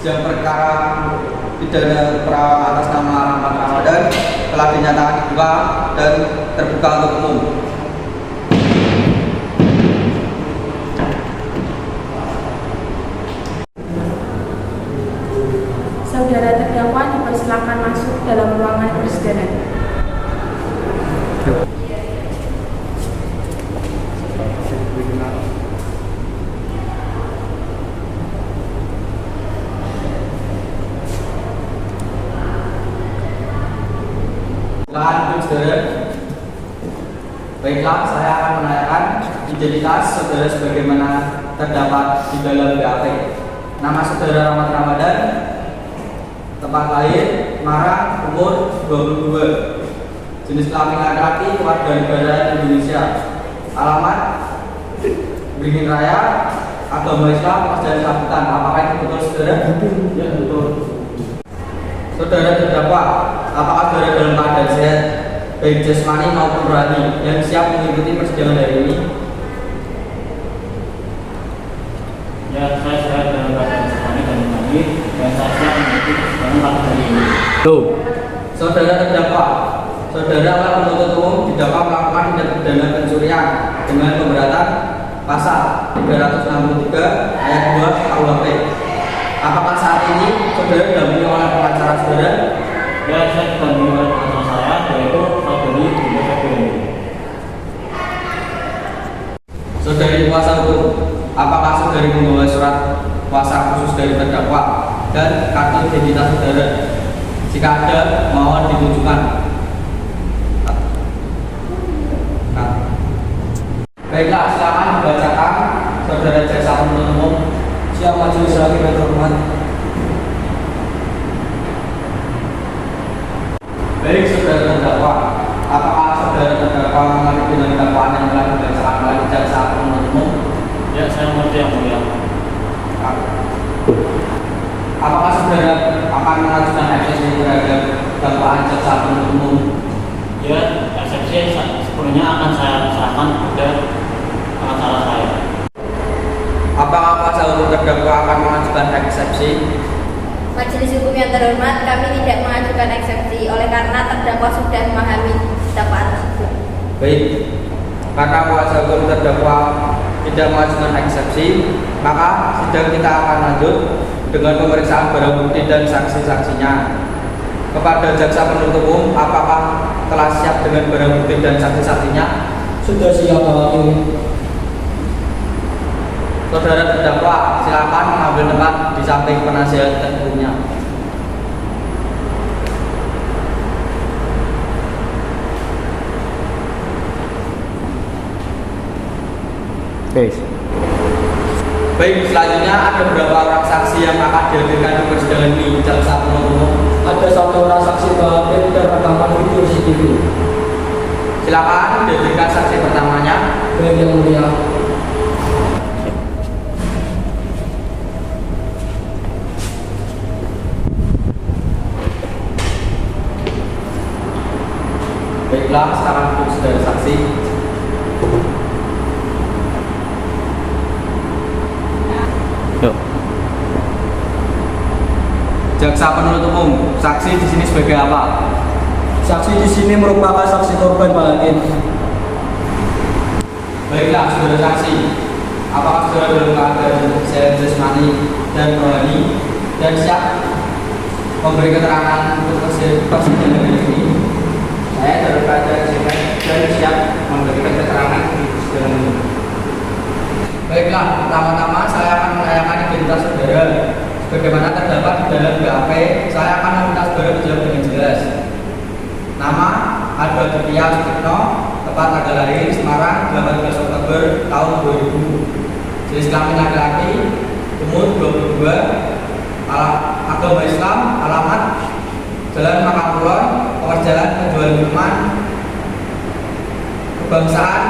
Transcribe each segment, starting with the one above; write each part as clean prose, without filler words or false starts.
sidang perkara pidana atas nama Rahmat Ramadan telah dinyatakan dibuka dan terbuka untuk umum. Saudara terdakwa dipersilakan masuk dalam ruangan persidangan. Silakan saudara. Baiklah, saya akan menanyakan identitas saudara sebagaimana terdapat di dalam BAP. Nama saudara Rahmat Ramadan, tempat lahir Semarang, umur 22, jenis kelamin laki-laki, warga negara Indonesia, alamat Beringin Raya, agama Islam, dan sambutan. Apakah itu betul saudara? Ya, betul. Saudara terdakwa, apakah saudara dalam keadaan sehat baik jasmani maupun rohani yang siap mengikuti persidangan hari ini? Ya, saya sehat dalam keadaan jasmani dan rohani dan saya siap mengikuti persidangan pada hari ini. Saudara terdakwa, saudara oleh penuntut umum didakwa melakukan tindak pidana pencurian dengan pemberatan pasal 363 ayat 2 KUHP. Apakah saat ini saudara didampingi oleh pengacara saudara? Ya, saya didampingi oleh pengacara saya, yaitu saudari Bunda Febriani. Saudari kuasa hukum, apakah saudari membawa surat kuasa khusus dari terdakwa dan kartu identitas saudara? Jika ada, mohon ditunjukkan. Baiklah, silakan dibacakan saudara jaksa penuntut umum. Siap majelis hakim yang terhormat. Baik, saudara terdakwa, apakah saudara terdakwa mengerti dengan dakwaan yang telah dibacakan oleh jaksa penuntut umum? Ya, saya mengerti yang mulia. Apakah saudara akan mengajukan eksepsi terhadap dakwaan jaksa penuntut umum? Ya, eksepsi sepenuhnya akan saya serahkan kepada pengacara saya. Apakah kuasa hukum terdakwa akan mengajukan eksepsi? Majelis hukum yang terhormat, kami tidak mengajukan eksepsi oleh karena terdakwa sudah memahami dakwaan tersebut. Baik, karena kuasa hukum terdakwa tidak mengajukan eksepsi, maka sidang kita akan lanjut dengan pemeriksaan barang bukti dan saksi-saksinya. Kepada jaksa penuntut umum, apakah telah siap dengan barang bukti dan saksi-saksinya? Sudah siap, Pak Hakim. Saudara terdakwa, silakan mengambil tempat di samping penasihat hukumnya. Baik, selanjutnya ada berapa orang saksi yang akan dihadirkan di persidangan ini, jaksa penuntut umum? Ada satu orang saksi, Pak Hakim, dan rekaman video CCTV. Silakan dihadirkan saksi pertamanya. Baik, yang mulia. Baiklah, sekarang untuk saudara saksi. Yuk. Jaksa penuntut umum, saksi di sini sebagai apa? Saksi di sini merupakan saksi korban, Pak Hakim. Baiklah, saudara saksi. Apakah saudara dalam keadaan sehat jasmani dan rohani dan siap memberi keterangan untuk persidangan ini? Saya dalam keadaan sehat dan siap memberikan keterangan di persidangan ini. Baiklah, pertama-tama saya akan menanyakan identitas saudara. Sebagaimana terdapat di dalam BAP, saya akan meminta saudara menjawab dengan jelas. Nama Aldo Aditya Sutikno, tempat tanggal lahir Semarang 18 Oktober tahun 2000, jenis kelamin laki-laki, umur 22, agama Islam, alamat Jalan Makapuron, Pekerjaan Penjual Minuman, kebangsaan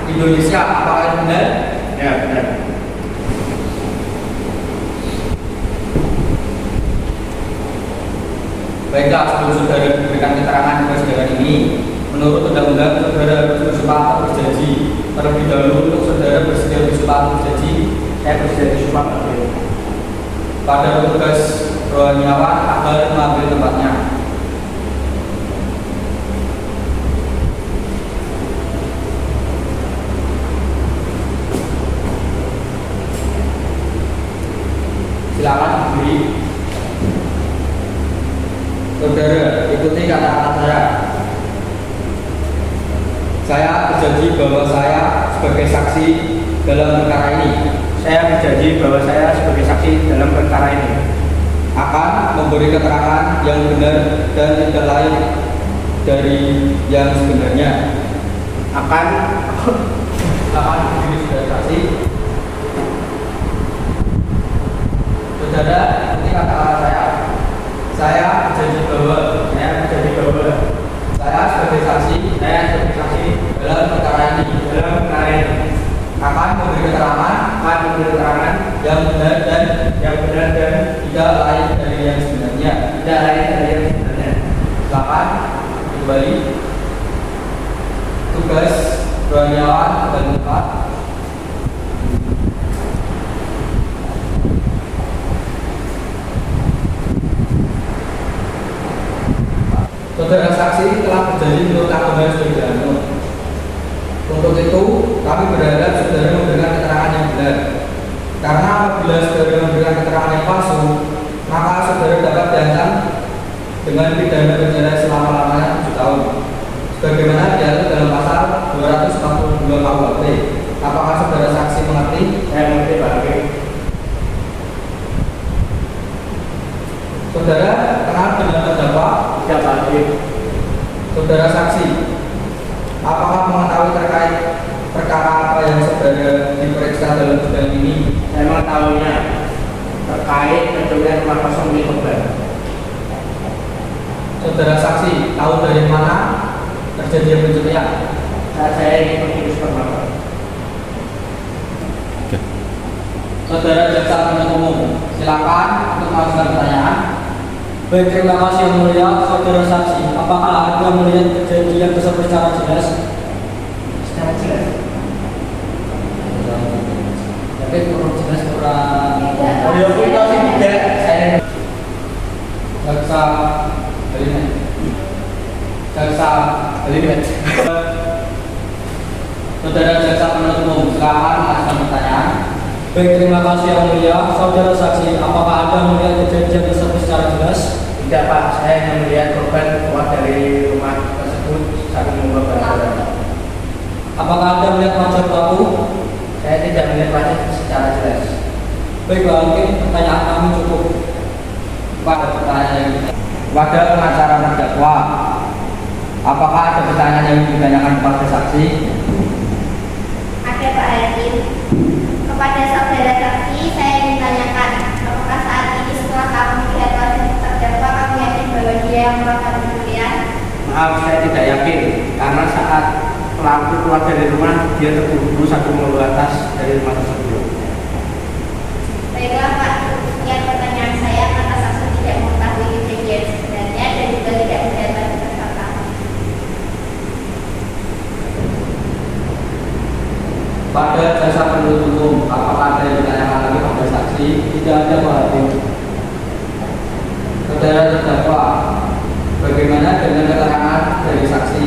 Indonesia. Apakah itu benar? Ya, benar. Baiklah, sebelum saudara diberikan keterangan di persidangan ini, menurut undang-undang saudara harus bersumpah atau berjanji. Terlebih dahulu untuk saudara bersedia bersumpah atau berjanji, saya bersedia bersumpah. pada petugas rohaniawan agar mengambil tempatnya. Silakan berdiri. Saudara, ikuti kata-kata saya. Saya berjanji bahwa saya sebagai saksi dalam perkara ini. Saya berjanji bahwa saya sebagai saksi dalam perkara ini Akan memberi keterangan yang benar dan tidak lain dari yang sebenarnya. akan Silakan berdiri sebagai saksi. Saudara, ikuti kata-kata saya. Saya berjanji bahwa saya sebagai saksi dalam perkara ini akan memberi keterangan yang benar dan tidak lain dari yang sebenarnya. Silakan kembali tugas rohaniawan dan tempat. Saudara saksi telah berjanji menurut agama yang sudah dianut. Untuk itu, kami berharap saudara memberikan keterangan yang benar. Karena apabila saudara memberikan keterangan yang palsu, maka saudara dapat diancam dengan pidana penjara selama-lamanya 7 tahun. Sebagaimana diatur dalam pasal 242 KUHP. Apakah saudara saksi mengerti? saya mengerti Pak Hakim. Saudara kenal dengan terdakwa? Tidak Pak Hakim. Saudara saksi, apakah mengetahui terkait perkara apa yang saudara diperiksa dalam sidang ini? Saya mengetahuinya terkait pencurian rumah kosong milik korban. Saudara saksi, tahu dari mana terjadi pencurian? Saat saya ingin pergi ke supermarket. Saudara jaksa penuntut umum, silakan untuk mengajukan pertanyaan. Baik, terima kasih yang mulia, saudara saksi. Apakah Anda melihat kejadian tersebut secara jelas? Secara jelas. Tapi kurang jelas kurang. Audio kita sih tidak. Saya Jaksa Halimet. Jaksa Halimet. Saudara jaksa penuntut umum, silakan mengajukan pertanyaan. Baik, terima kasih yang mulia, saudara saksi. Apakah Anda melihat kejadian tersebut secara jelas? tidak Pak, saya hanya melihat korban keluar dari rumah tersebut saat membawa barang. Apakah Anda melihat wajah pelaku? Saya tidak melihat wajah secara jelas. Baik, Pak Hakim, pertanyaan kami cukup. Pada pertanyaan yang kepada pengacara terdakwa, apakah ada pertanyaan yang ditanyakan kepada saksi? Ada Pak Hakim. Kepada saudara saksi, saya ingin tanyakan, apakah saat ini setelah kamu melihat wajah terdakwa, kamu yakin bahwa dia yang melakukan pencurian? Maaf, saya tidak yakin karena saat pelaku keluar dari rumah dia terburu-buru sambil membawa tas dari rumah tersebut. Baiklah Pak, sekian pertanyaan saya karena saksi tidak mengetahui kejadian sebenarnya dan juga tidak melihat wajah tersangka. Pada jasa penuntut umum, apakah ada yang ditanyakan lagi pada saksi? Tidak ada, Pak Hakim. Saudara terdakwa, bagaimana dengan keterangan dari saksi?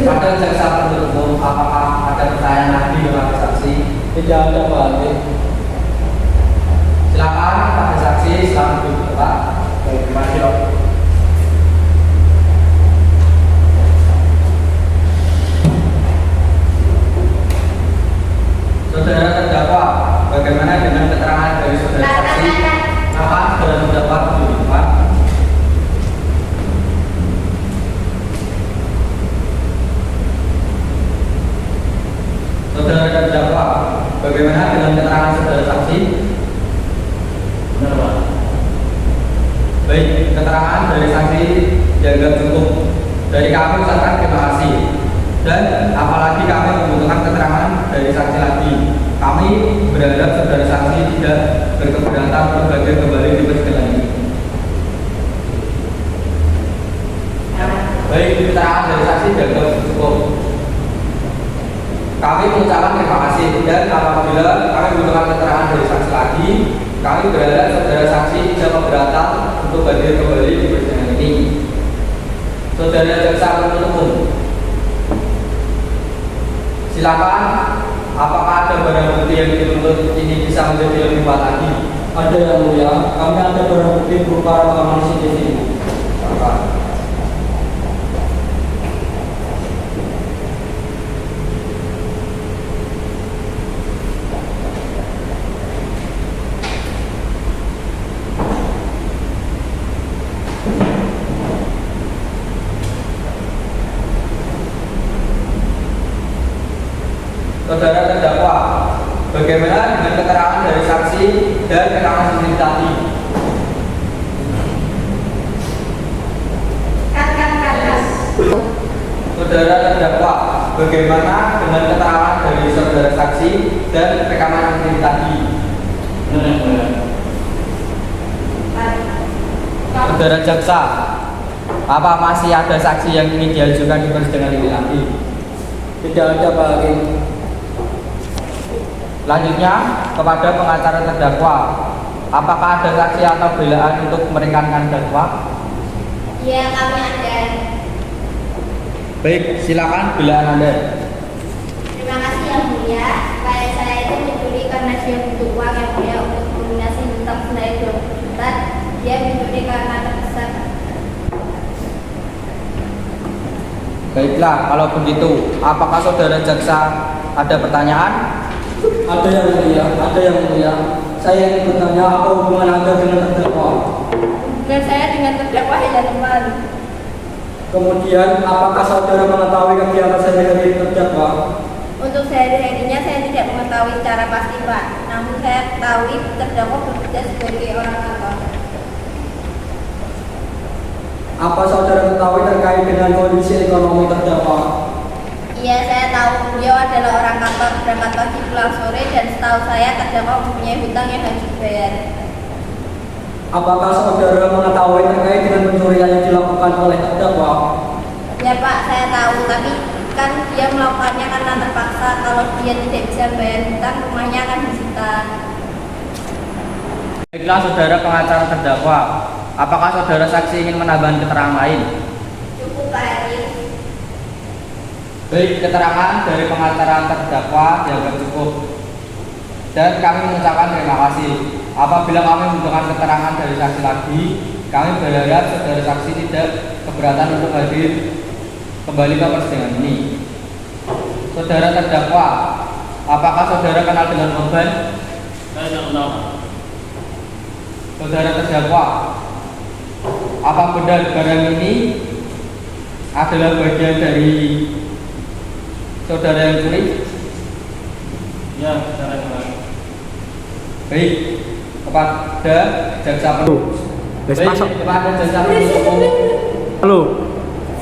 Pada jaksa penuntut umum, apakah ada pertanyaan lagi kepada saksi? Tidak ada, Pak Hakim. Silakan pada saksi, silakan duduk Pak. Baik, terima kasih Om. Saudara terdakwa, bagaimana dengan keterangan dari saudara saksi? Silakan saudara terdakwa duduk Pak. Saudara terdakwa, bagaimana dengan keterangan saudara saksi? Benar Pak. Baik, keterangan dari saksi dianggap cukup. Dari kami ucapkan terima kasih. Dan apalagi kami membutuhkan keterangan dari saksi lagi. Kami berharap saudara saksi tidak berkeberatan untuk hadir kembali di persidangan ini. Baik, keterangan dari saksi dianggap cukup. Kami mengucapkan terima kasih dan apabila kami membutuhkan keterangan dari saksi lagi, Kami berharap saudara saksi tidak keberatan untuk hadir kembali di persidangan ini. Saudara jaksa penuntut umum, silakan. Apakah ada barang bukti yang dituntut ini bisa menjadi lebih kuat lagi? Ada yang mulia, kami ada barang bukti berupa rekaman CCTV. Saudara terdakwa, bagaimana dengan keterangan dari saksi dan keterangan sendiri tadi? Saudara terdakwa, bagaimana dengan keterangan dari saudara saksi dan rekaman sendiri tadi? Saudara jaksa, apa masih ada saksi yang ingin diajukan di persidangan ini nanti? Tidak ada, Pak Hakim. Selanjutnya, kepada pengacara terdakwa, apakah ada saksi atau belaan untuk meringankan terdakwa? Ya, kami ada. Baik, silakan belaan Anda. Terima kasih yang mulia. Klien saya itu mencuri karena dia butuh uang yang mulia untuk melunasi hutang senilai 20 juta. Dia mencuri karena terkesan. Baiklah, kalau begitu, apakah saudara jaksa ada pertanyaan? Ada yang mulia, ada yang mulia. Saya ingin bertanya apa hubungan Anda dengan terdakwa? Hubungan saya dengan terdakwa hanya teman. Kemudian, apakah saudara mengetahui kegiatan sehari-hari terdakwa? Untuk sehari-harinya saya tidak mengetahui secara pasti, Pak. Namun saya ketahui terdakwa bekerja sebagai orang kantor. Apa saudara ketahui terkait dengan kondisi ekonomi terdakwa? Iya, saya tahu beliau adalah orang kantor, berangkat pagi pulang sore, dan setahu saya terdakwa mempunyai hutang yang harus dibayar. Apakah saudara mengetahui terkait dengan pencurian yang dilakukan oleh terdakwa? Ya Pak, saya tahu, tapi kan dia melakukannya karena terpaksa. Kalau dia tidak bisa bayar hutang, rumahnya akan disita. Baiklah, saudara pengacara terdakwa, apakah saudara saksi ingin menambahkan keterangan lain? Cukup, Pak Hakim. Baik, keterangan dari pengacara terdakwa dianggap cukup. Dan kami mengucapkan terima kasih. Apabila kami membutuhkan keterangan dari saksi lagi, kami berharap saudara saksi tidak keberatan untuk hadir kembali ke persidangan ini. Saudara terdakwa, apakah saudara kenal dengan korban? Saya tidak kenal. Saudara terdakwa, apa benar barang ini adalah bagian dari saudara yang curi? Ya, secara jelas. Baik, kepada jaksa penuntut. Baik, kepada jaksa penuntut umum. Halo.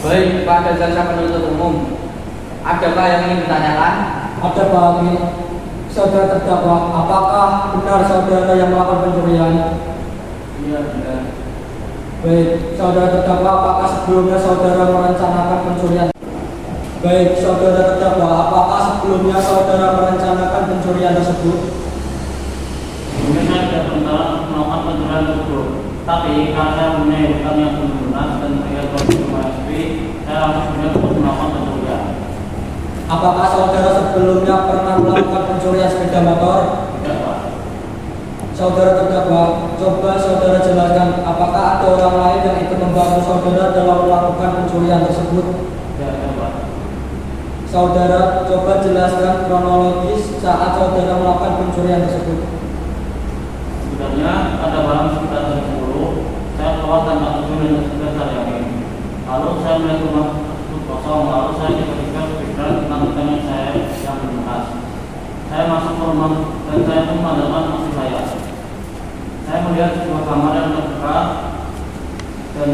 Baik, kepada jaksa penuntut umum. Adakah yang ingin ditanyakan? Ada, Pak Hakim. Saudara terdakwa, apakah benar saudara yang melakukan pencurian? Iya, benar. Baik, saudara terdakwa, apakah sebelumnya saudara merencanakan pencurian? Baik, saudara terdakwa, apakah sebelumnya saudara merencanakan pencurian tersebut? Mungkin saya tidak pernah melakukan pencurian tersebut. Tapi karena saya punya hutang yang belum lunas dan saya kondisi SP, saya langsung punya untuk melakukan pencurian. Apakah saudara sebelumnya pernah melakukan pencurian sepeda motor? Tidak, Pak. Saudara terdakwa, coba saudara jelaskan apakah ada orang lain yang ikut membantu saudara dalam melakukan pencurian tersebut? Tidak ada, Pak. Saudara coba jelaskan kronologis saat saudara melakukan pencurian tersebut. Sebenarnya ada barang sekitar jam 10, saya keluar tanpa tujuan dan sudah saya yakin. Lalu saya melihat rumah tersebut kosong, lalu saya tiba-tiba berpikiran tentang hutang yang saya yang lunas. Saya masuk ke rumah dan saya pun mengandalkan maksud saya. Saya melihat sebuah kamar yang terbuka dan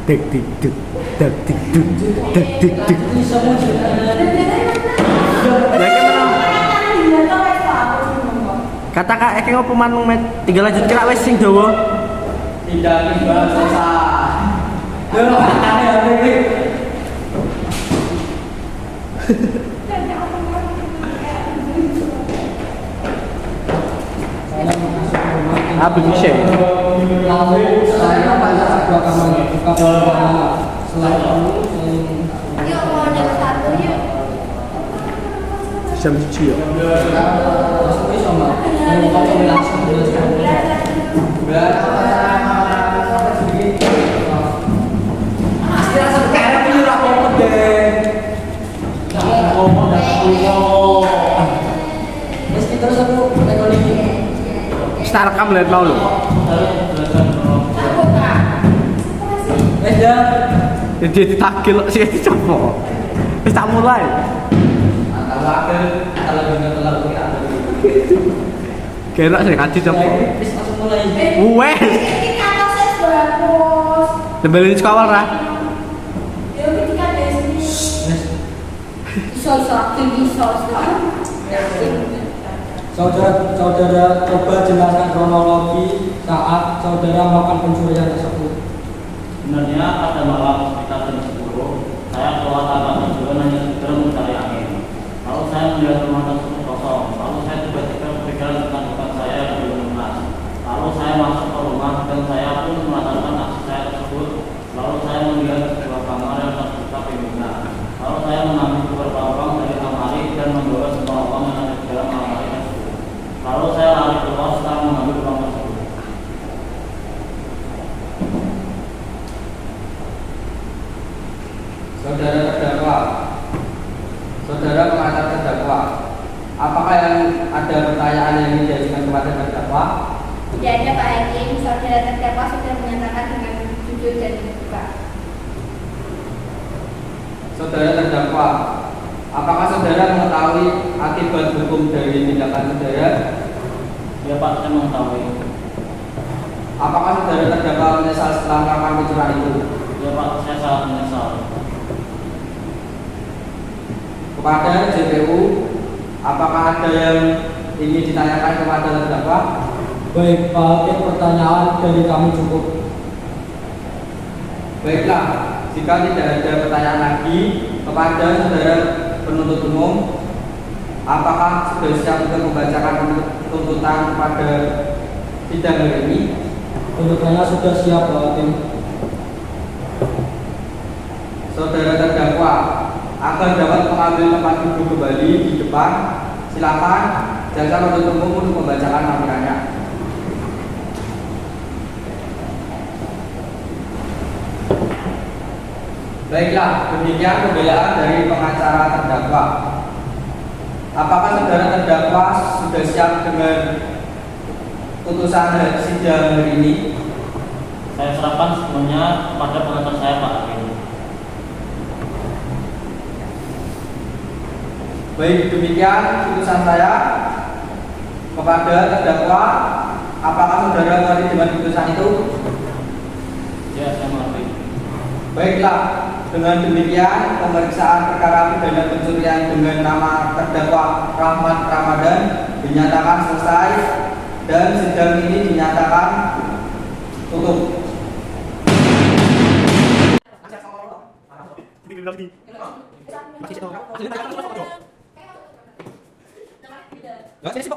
Dik dik dik dik dik dik dik dik dik. Kata kak eke ngopo manung met 3 lanjut kira wis sing dawa. Tidak tiba selesai. Apa bisa? Lalu saya tanya sebuah kamar buka pertama. Selain itu, Yuk mau yang satu yuk. Jam 7 ya. masuk ke sama. Mau kau langsung Meski terus aku teknologi. Kita rekam lihat mau lo. Ya. Jadi ditakil sih dicoba. Wis tak mulai. Kalau dengar kita ada. Kira sih kaji coba. Wis langsung mulai. Wes, Kita proses bagus. tembelin sekolah ra. Yo ketika dari sini. Saudara coba jelaskan kronologi saat saudara melakukan pencurian tersebut. Sebenarnya pada malam sekitar jam 10, saya keluar tanpa tujuan hanya sekedar mencari angin. Lalu saya melihat rumah tersebut kosong. Lalu saya tiba-tiba kepikiran tentang bukan saya yang belum lunas. Lalu saya masuk ke rumah dan saya pun melakukan aksi saya tersebut. Lalu saya melihat sebuah kamar yang terbuka pintunya. Lalu saya mengambil beberapa uang dari lemari dan membawa semua uang yang ada di dalam lemari tersebut. Lalu saya lari keluar setelah mengambil uang tersebut. Saudara terdakwa, saudara pengacara terdakwa, apakah yang ada pertanyaan yang ingin diajukan kepada terdakwa? Tidak ada Pak Hakim, saudara terdakwa sudah menyatakan dengan jujur dan terbuka. Saudara terdakwa, apakah saudara mengetahui akibat hukum dari tindakan saudara? Ya Pak, saya mengetahui. Apakah saudara terdakwa menyesal setelah melakukan pencurian itu? Ya Pak, saya sangat menyesal. Kepada JPU, apakah ada yang ingin ditanyakan kepada terdakwa? Baik, Pak Hakim, pertanyaan dari kami cukup. Baiklah, jika tidak ada pertanyaan lagi kepada saudara penuntut umum, apakah sudah siap untuk membacakan tuntutan pada sidang hari ini? Tuntutannya sudah siap, Pak Hakim. Saudara terdakwa, agar dapat mengambil tempat duduk kembali di depan, silakan jaksa penuntut umum untuk membacakan lampirannya. Baiklah, demikian pembelaan dari pengacara terdakwa. Apakah saudara terdakwa sudah siap dengan putusan sidang hari ini? Saya serahkan sepenuhnya kepada pengacara saya Pak Hakim. Baik, demikian putusan saya kepada terdakwa. Apakah saudara mengerti dengan putusan itu? Ya, saya mengerti. Baiklah, dengan demikian pemeriksaan perkara pidana pencurian dengan nama terdakwa Rahmat Ramadan dinyatakan selesai dan sidang ini dinyatakan tutup. Kita